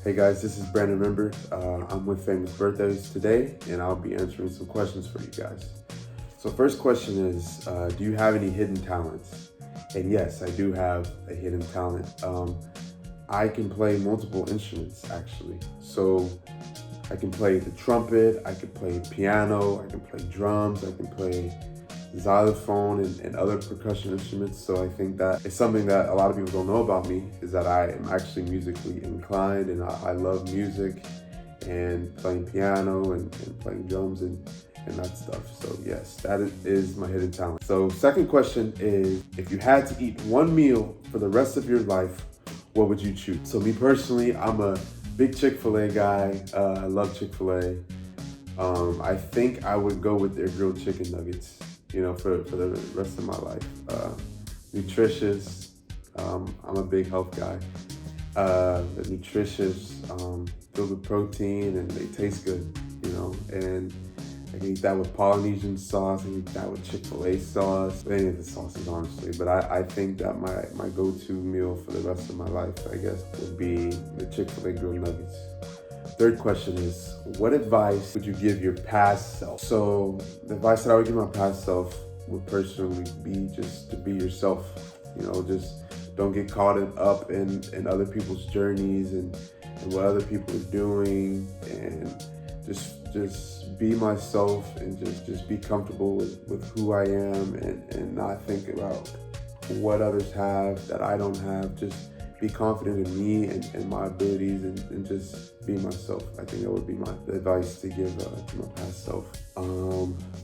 Hey guys, this is Brandon Rembert. I'm with Famous Birthdays today, and I'll be answering some questions for you guys. So first question is, do you have any hidden talents? And yes, I do have a hidden talent. I can play multiple instruments actually. So I can play the trumpet, I can play piano, I can play drums, I can play xylophone and other percussion instruments. So I think that it's something that a lot of people don't know about me, is that I am actually musically inclined, and I love music and playing piano and playing drums and that stuff. So yes, that is my hidden talent. So second question is, if you had to eat one meal for the rest of your life, what would you choose? So me personally, I'm a big Chick-fil-A guy. I love Chick-fil-A. I think I would go with their grilled chicken nuggets, for the rest of my life. Nutritious. I'm a big health guy. They're nutritious, filled with protein, and they taste good, and I can eat that with Polynesian sauce, I can eat that with Chick-fil-A sauce, any of the sauces, honestly. But I think that my go-to meal for the rest of my life, I guess, would be the Chick-fil-A grilled nuggets. Third question is, what advice would you give your past self? So the advice that I would give my past self would personally be just to be yourself. Just don't get caught up in other people's journeys and what other people are doing, and just be myself, and just be comfortable with who I am, and not think about what others have that I don't have. Just be confident in me and my abilities, and just be myself. I think that would be the advice to give to my past self.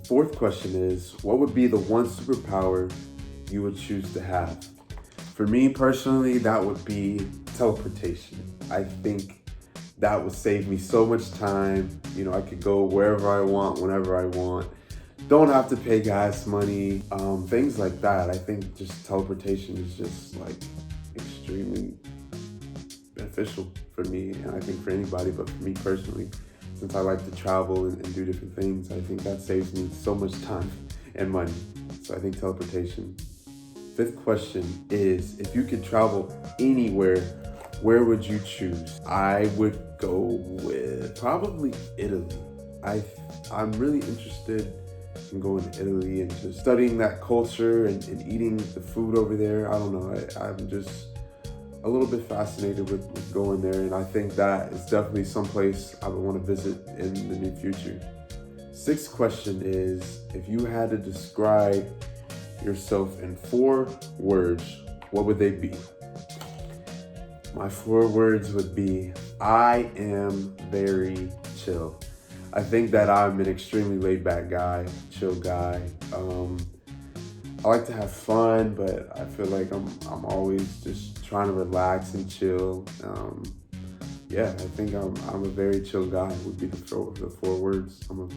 Fourth question is, what would be the one superpower you would choose to have? For me personally, that would be teleportation. I think that would save me so much time. I could go wherever I want, whenever I want. Don't have to pay gas money, things like that. I think just teleportation is just like extremely beneficial for me, and I think for anybody, but for me personally, since I like to travel and do different things, I think that saves me so much time and money. So I think teleportation. Fifth question is, if you could travel anywhere, where would you choose? I would go with probably Italy. I'm really interested in going to Italy and just studying that culture and eating the food over there. I don't know, I'm just a little bit fascinated with going there, and I think that is definitely someplace I would want to visit in the near future. Sixth question is, if you had to describe yourself in 4 words, what would they be? My 4 words would be, I am very chill. I think that I'm an extremely laid back guy, chill guy. I like to have fun, but I feel like I'm always just trying to relax and chill. I think I'm a very chill guy would be the 4 words. I'm a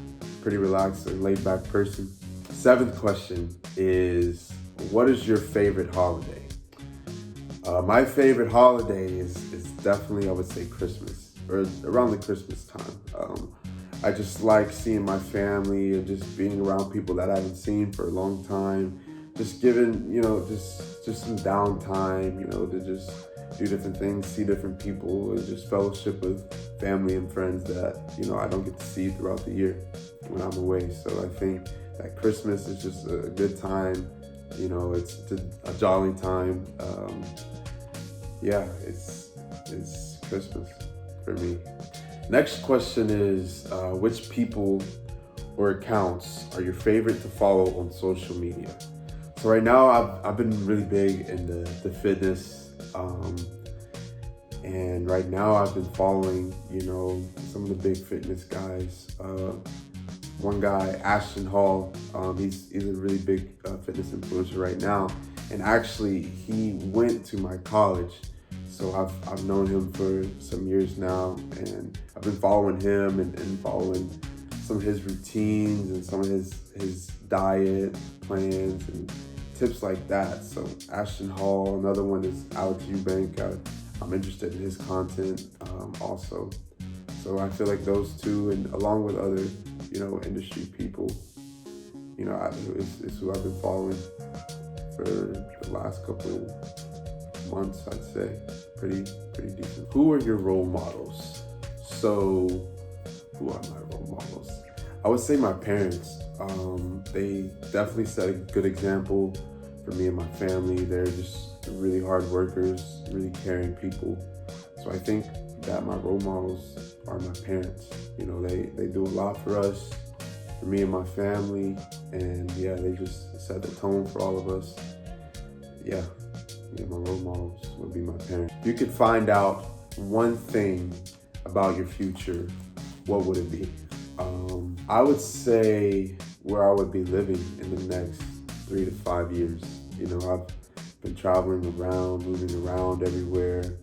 pretty relaxed and laid back person. 7th question is, what is your favorite holiday? My favorite holiday is definitely, I would say, Christmas, or around the Christmas time. I just like seeing my family and just being around people that I haven't seen for a long time. Just giving, just some downtime, to just do different things, see different people, and just fellowship with family and friends that, I don't get to see throughout the year when I'm away. So I think that Christmas is just a good time. It's a jolly time. It's Christmas for me. Next question is, which people or accounts are your favorite to follow on social media? So right now, I've been really big into the fitness, and right now I've been following, some of the big fitness guys. One guy, Ashton Hall, he's a really big fitness influencer right now, and actually he went to my college. So I've known him for some years now, and I've been following him and following some of his routines and some of his diet plans and tips like that. So Ashton Hall. Another one is Alex Eubank. I'm interested in his content also. So I feel like those two, and along with other, industry people, it's who I've been following for the last couple months, I'd say. Pretty decent. Who are your role models? So, who are my role models? I would say my parents. They definitely set a good example for me and my family. They're just really hard workers, really caring people. So I think that my role models are my parents. You know, they do a lot for us, for me and my family, and yeah, they just set the tone for all of us. Yeah, my role models would be my parents. If you could find out one thing about your future, what would it be? I would say where I would be living in the next 3 to 5 years. You know, I've been traveling around, moving around everywhere,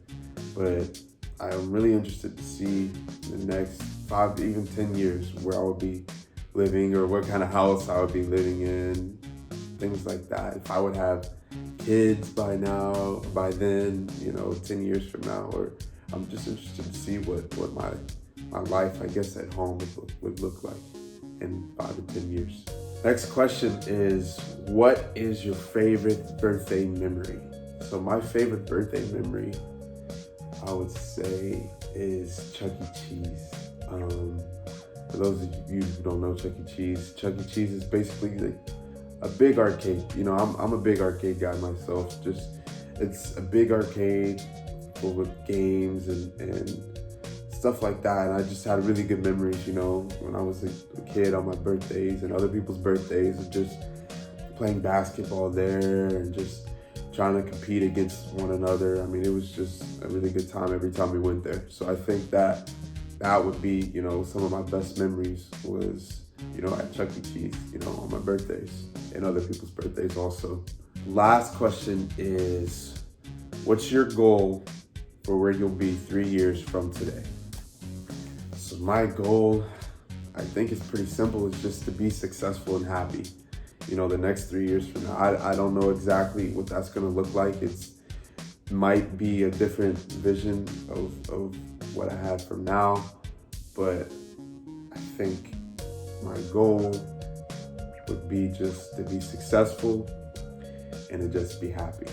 but I'm really interested to see in the next 5 to even 10 years where I would be living or what kind of house I would be living in, things like that. If I would have kids by then, 10 years from now, or I'm just interested to see what my life, I guess, at home would look like in 5 to 10 years. Next question is, what is your favorite birthday memory? So my favorite birthday memory, I would say, is Chuck E. Cheese. For those of you who don't know Chuck E. Cheese is basically like a big arcade. You know, I'm a big arcade guy myself. It's a big arcade full with games and stuff like that. And I just had really good memories, when I was a kid on my birthdays and other people's birthdays, of just playing basketball there and just trying to compete against one another. I mean, it was just a really good time every time we went there. So I think that would be, some of my best memories was, at Chuck E. Cheese, on my birthdays and other people's birthdays also. Last question is, what's your goal for where you'll be 3 years from today? So my goal, I think, is pretty simple. It's just to be successful and happy. The next 3 years from now, I don't know exactly what that's going to look like. It might be a different vision of what I had from now, but I think my goal would be just to be successful and to just be happy.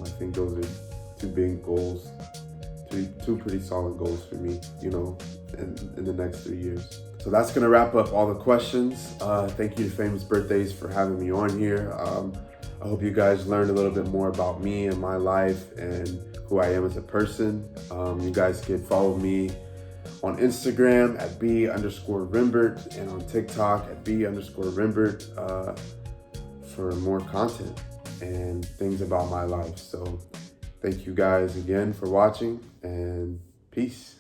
I think those are two big goals, two pretty solid goals for me, in the next 3 years. So that's gonna wrap up all the questions. Thank you to Famous Birthdays for having me on here. I hope you guys learned a little bit more about me and my life and who I am as a person. You guys can follow me on Instagram at @B_Rembert and on TikTok at @B_Rembert for more content and things about my life. So thank you guys again for watching, and peace.